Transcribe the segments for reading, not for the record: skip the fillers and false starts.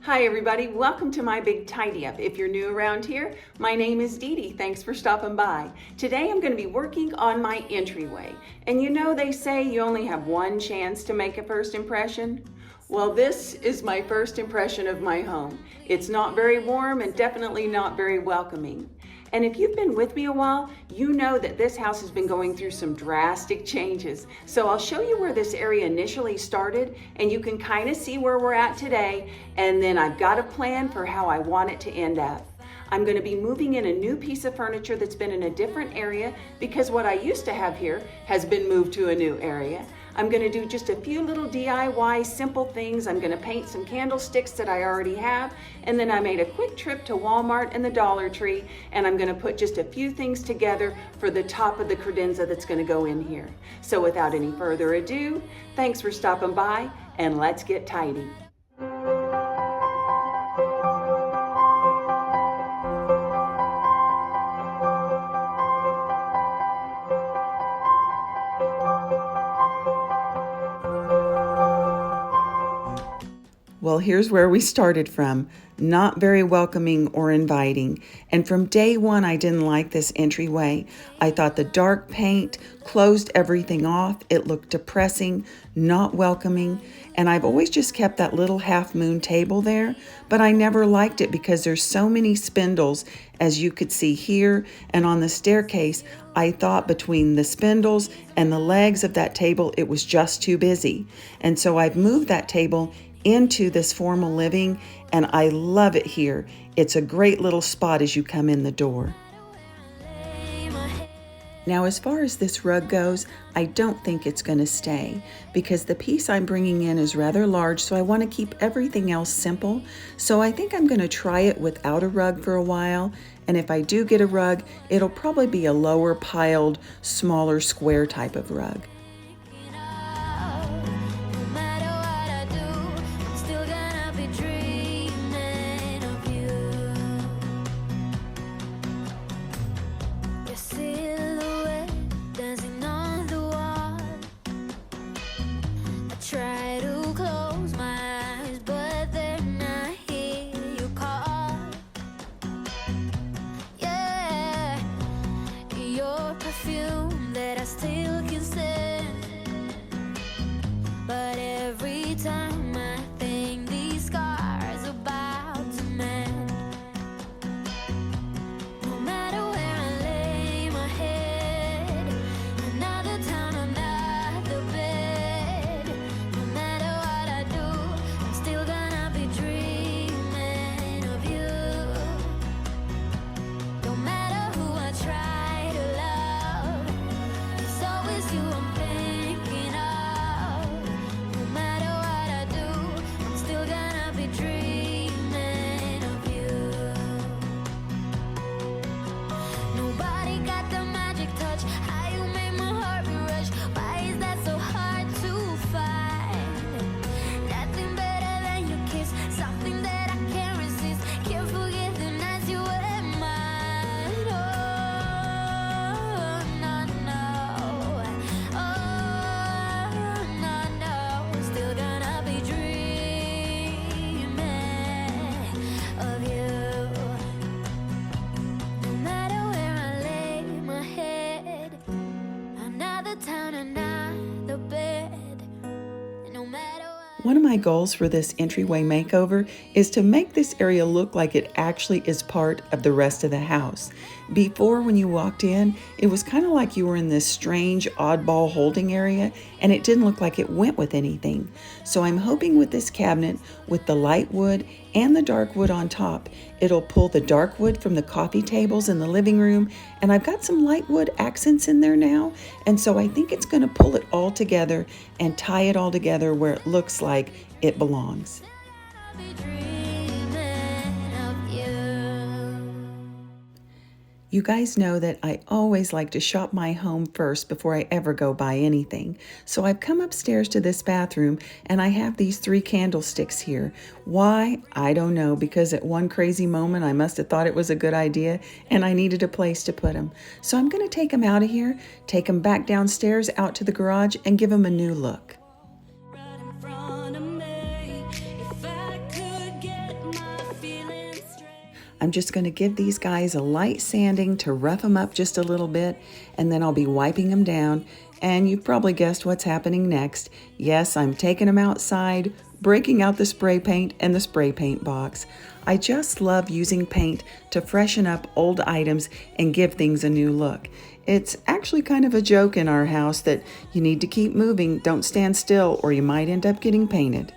Hi everybody, welcome to my Big Tidy Up. If you're new around here, my name is DeDe. Thanks for stopping by. Today I'm going to be working on my entryway. And you know they say you only have one chance to make a first impression? Well, this is my first impression of my home. It's not very warm and definitely not very welcoming. And if you've been with me a while, you know that this house has been going through some drastic changes. So I'll show you where this area initially started and you can kind of see where we're at today. And then I've got a plan for how I want it to end up. I'm going to be moving in a new piece of furniture that's been in a different area because what I used to have here has been moved to a new area. I'm going to do just a few little DIY simple things. I'm going to paint some candlesticks that I already have, and then I made a quick trip to Walmart and the Dollar Tree, and I'm going to put just a few things together for the top of the credenza that's going to go in here. So without any further ado, thanks for stopping by, and let's get tidy. Well, here's where we started from. Not very welcoming or inviting. And from day one, I didn't like this entryway. I thought the dark paint closed everything off. It looked depressing, not welcoming. And I've always just kept that little half moon table there, but I never liked it because there's so many spindles, as you could see here and on the staircase. I thought between the spindles and the legs of that table, it was just too busy. And so I've moved that table into this formal living, and I love it here. It's a great little spot as you come in the door. Now, as far as this rug goes, I don't think it's going to stay because the piece I'm bringing in is rather large, so I want to keep everything else simple. So I think I'm going to try it without a rug for a while, and if I do get a rug, it'll probably be a lower piled, smaller square type of rug. One of my goals for this entryway makeover is to make this area look like it actually is part of the rest of the house. Before, when you walked in, it was kind of like you were in this strange oddball holding area, and it didn't look like it went with anything. So I'm hoping with this cabinet, with the light wood and the dark wood on top, it'll pull the dark wood from the coffee tables in the living room, and I've got some light wood accents in there now, and so I think it's going to pull it all together and tie it all together where it looks like it belongs. You guys know that I always like to shop my home first before I ever go buy anything. So I've come upstairs to this bathroom and I have these 3 candlesticks here. Why? I don't know, because at one crazy moment I must have thought it was a good idea and I needed a place to put them. So I'm going to take them out of here, take them back downstairs out to the garage and give them a new look. Right in front of me. If I could get I'm just going to give these guys a light sanding to rough them up just a little bit, and then I'll be wiping them down. And you've probably guessed what's happening next. Yes, I'm taking them outside, breaking out the spray paint and the spray paint box. I just love using paint to freshen up old items and give things a new look. It's actually kind of a joke in our house that you need to keep moving, don't stand still, or you might end up getting painted.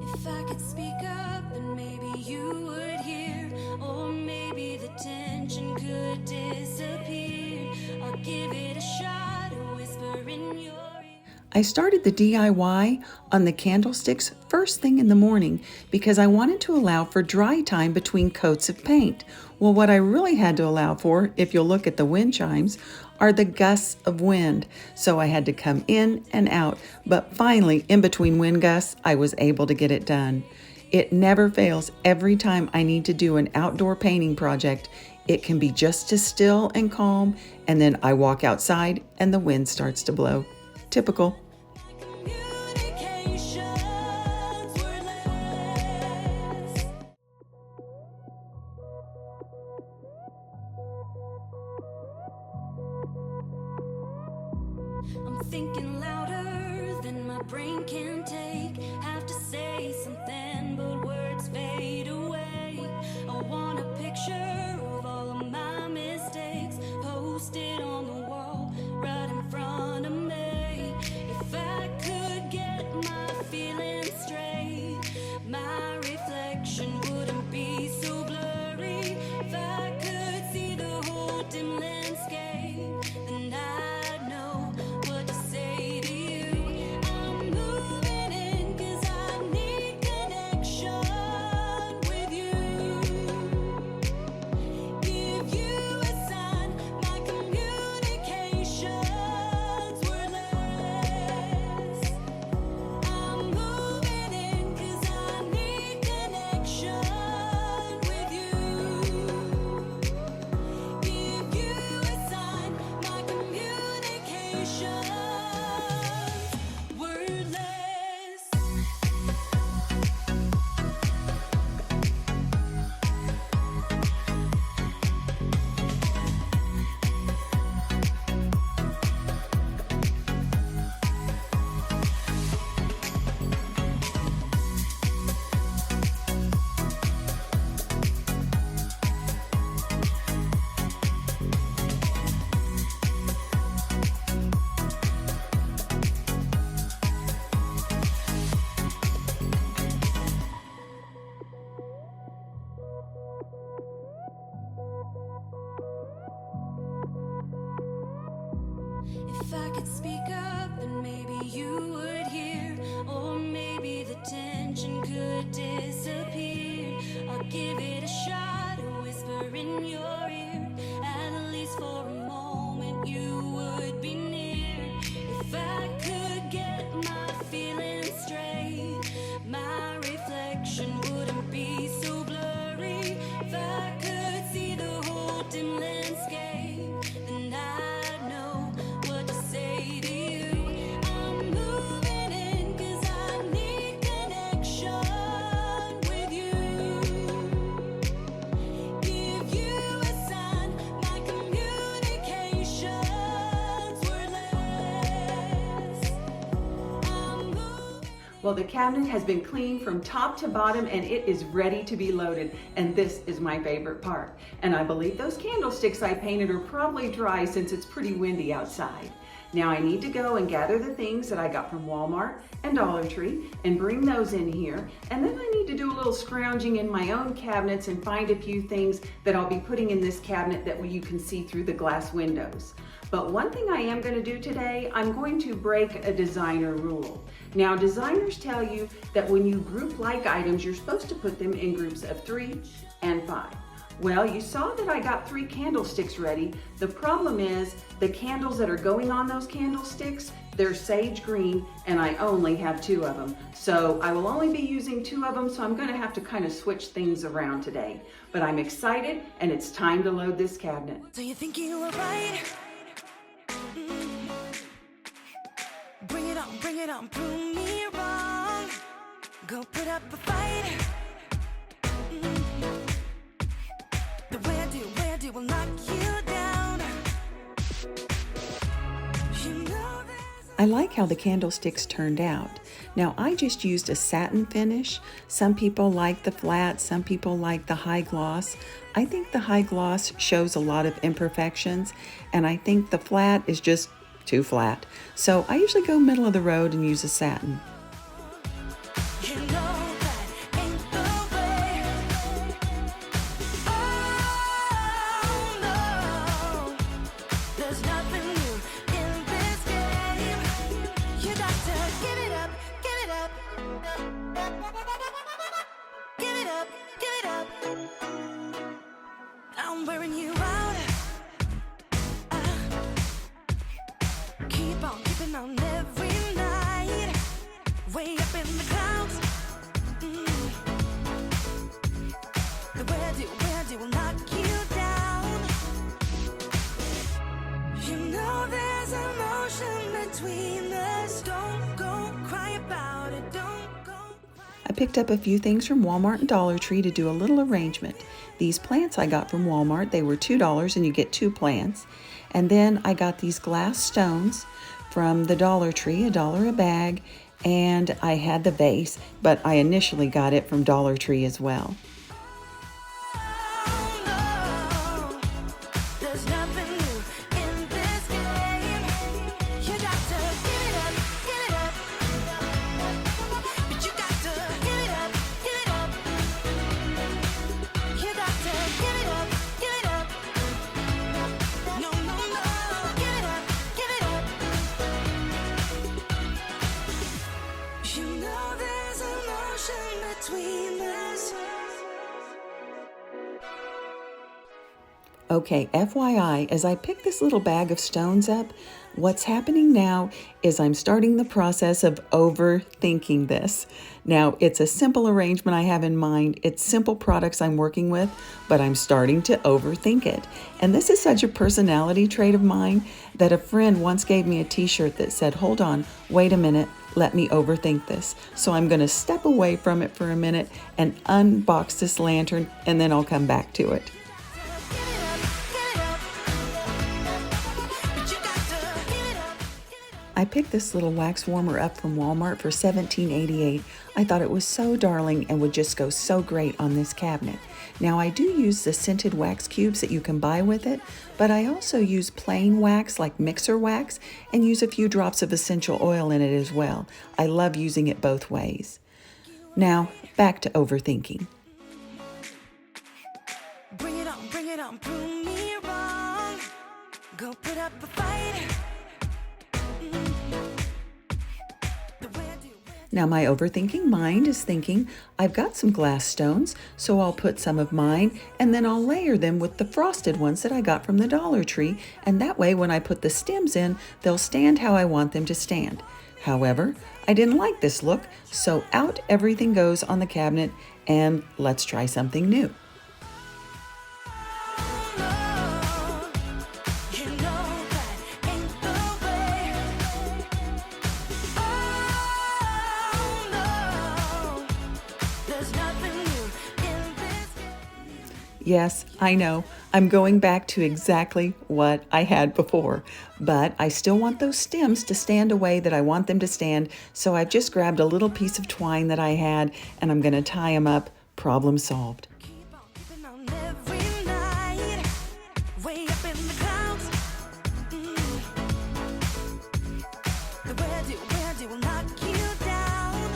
If I could speak up, then maybe you would hear, or maybe the tension could disappear. I'll give it a shot, a whisper in your ear. I started the DIY on the candlesticks first thing in the morning because I wanted to allow for dry time between coats of paint. Well, what I really had to allow for, if you'll look at the wind chimes, are the gusts of wind. So I had to come in and out, but finally, in between wind gusts, I was able to get it done. It never fails. Every time I need to do an outdoor painting project, it can be just as still and calm, and then I walk outside and the wind starts to blow. Typical. I'm thinking louder than my brain can take. Have to say something, but words fade away. I want a picture of all of my mistakes, posted on the wall right in front of me. If I could get my feelings straight, my reflection wouldn't be so blurry. If I could see the whole dim landscape, then I'd know what to say to you. I'm moving in 'cause I need connection with you. Give you a sign, my communication's wordless. I'm moving in 'cause I need connection with you. Give you a sign, my communication's wordless. If I could speak up, then maybe you would hear, or maybe the tension could disappear. I'll give it a shot, a whisper in your ear. At least for a moment you would be near. If I could get my feelings straight, my reflection wouldn't be so blurry. If I could see the whole dim landscape, then I'd know what to say to you. I'm moving in 'cause I need connection with you. Well, the cabinet has been cleaned from top to bottom and it is ready to be loaded. And this is my favorite part. And I believe those candlesticks I painted are probably dry since it's pretty windy outside. Now I need to go and gather the things that I got from Walmart and Dollar Tree and bring those in here. And then I need to do a little scrounging in my own cabinets and find a few things that I'll be putting in this cabinet that you can see through the glass windows. But one thing I am going to do today, I'm going to break a designer rule. Now designers tell you that when you group like items, you're supposed to put them in groups of 3 and 5. Well, you saw that I got 3 candlesticks ready. The problem is the candles that are going on those candlesticks, they're sage green and I only have 2 of them. So I will only be using 2 of them, so I'm going to have to kind of switch things around today. But I'm excited and it's time to load this cabinet. So you think you were right? Bring it on, prove me wrong. Go put up a fight. The way I do will knock you down. You know I like how the candlesticks turned out. Now I just used a satin finish. Some people like the flat, some people like the high gloss. I think the high gloss shows a lot of imperfections, and I think the flat is just too flat. So I usually go middle of the road and use a satin. you know that ain't the way. Oh no, there's nothing new in this game. You got to give it up, give it up. Give it up, give it up. I'm wearing you out. Keep on keeping on every night. Way up in the clouds. The way I do will knock you down. You know there's emotion between us. Don't go cry about it. Don't go. I picked up a few things from Walmart and Dollar Tree to do a little arrangement. These plants I got from Walmart, they were $2 and you get 2 plants. And then I got these glass stones from the Dollar Tree, $1 a bag, and I had the vase, but I initially got it from Dollar Tree as well. Oh no, there's nothing new in this game. You got to give it up, give it up. But you got to give it up, give it up. You got to give it up, give it up. No, no, no, give it up, give it up. You know there's emotion between us. Okay, FYI, as I pick this little bag of stones up, what's happening now is I'm starting the process of overthinking this. Now, it's a simple arrangement I have in mind. It's simple products I'm working with, but I'm starting to overthink it. And this is such a personality trait of mine that a friend once gave me a t-shirt that said, "Hold on, wait a minute, let me overthink this." So I'm going to step away from it for a minute and unbox this lantern, and then I'll come back to it. I picked this little wax warmer up from Walmart for $17.88. I thought it was so darling and would just go so great on this cabinet. Now I do use the scented wax cubes that you can buy with it, but I also use plain wax like mixer wax and use a few drops of essential oil in it as well. I love using it both ways. Now back to overthinking. Bring it on, prove me wrong. Go put up a fight. Now my overthinking mind is thinking, I've got some glass stones, so I'll put some of mine and then I'll layer them with the frosted ones that I got from the Dollar Tree, and that way when I put the stems in, they'll stand how I want them to stand. However, I didn't like this look, so out everything goes on the cabinet, and let's try something new. Yes, I know, I'm going back to exactly what I had before, but I still want those stems to stand a way that I want them to stand, so I've just grabbed a little piece of twine that I had and I'm going to tie them up. Problem solved. Keep on keeping on every night, way up in the clouds. The where will knock you down.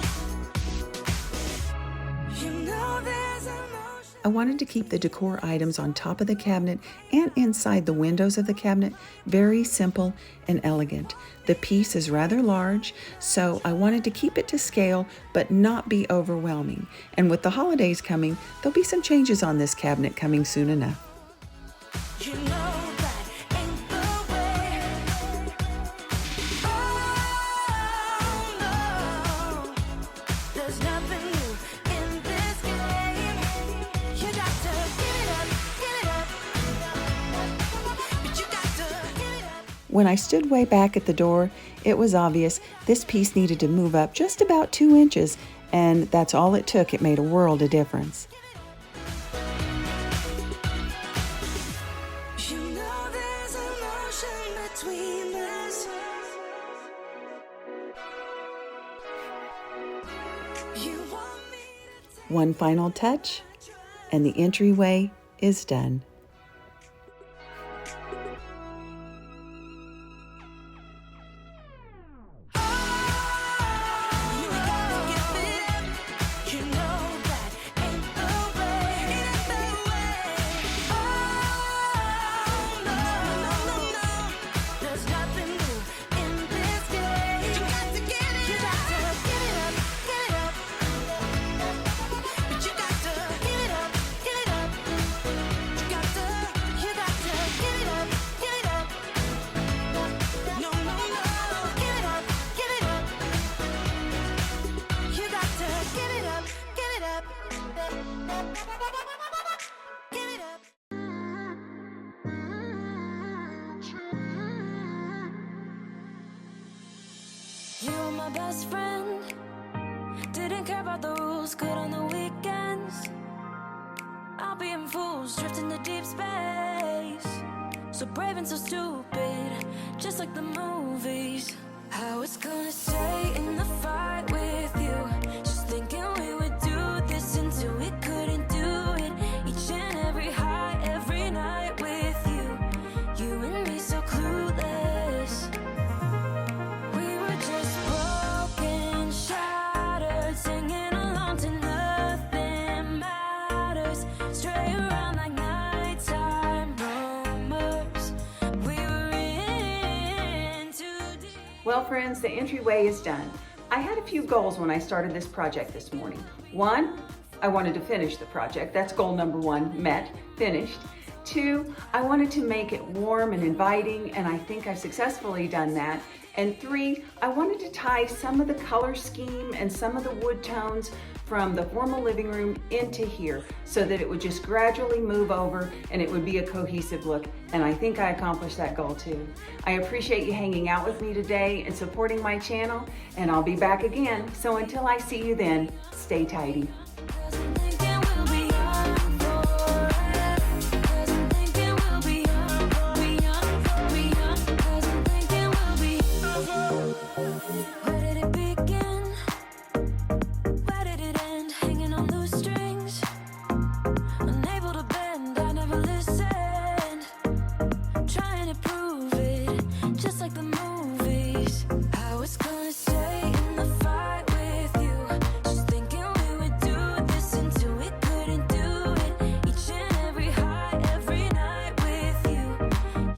You know there's an ocean. I wanted to keep the decor items on top of the cabinet and inside the windows of the cabinet very simple and elegant. The piece is rather large, so I wanted to keep it to scale but not be overwhelming. And with the holidays coming, there'll be some changes on this cabinet coming soon enough. You know that ain't the way. Oh no, there's nothing new in this game. You got to get it up, but you got to get it up. When I stood way back at the door, it was obvious this piece needed to move up just about 2 inches, and that's all it took. It made a world of difference. You know there's an ocean between us. You want me to One final touch, and the entryway is done. You know that ain't the way. Oh no, there's nothing new in this game. You got to get it up, but you got to get it up. You got to get it up. No, get it up. You got to get it up. Give it up. You were my best friend. Didn't care about the rules, good on the weekends. I'll be in fools, drifting to deep space. So brave and so stupid, just like the movies. How it's gonna stay in the fight with you. Just thinking we would do this until we couldn't do it. Each and every high, every night with you. You and me so clueless. We were just broken, shattered, singing along to nothing matters. Stray around like nighttime rumors. We were in too deep. Well, friends, the entryway is done. I had a few goals when I started this project this morning. One, I wanted to finish the project. That's goal number 1, met, finished. 2, I wanted to make it warm and inviting, and I think I've successfully done that. And 3, I wanted to tie some of the color scheme and some of the wood tones from the formal living room into here so that it would just gradually move over and it would be a cohesive look. And I think I accomplished that goal too. I appreciate you hanging out with me today and supporting my channel, and I'll be back again. So until I see you then, stay tidy.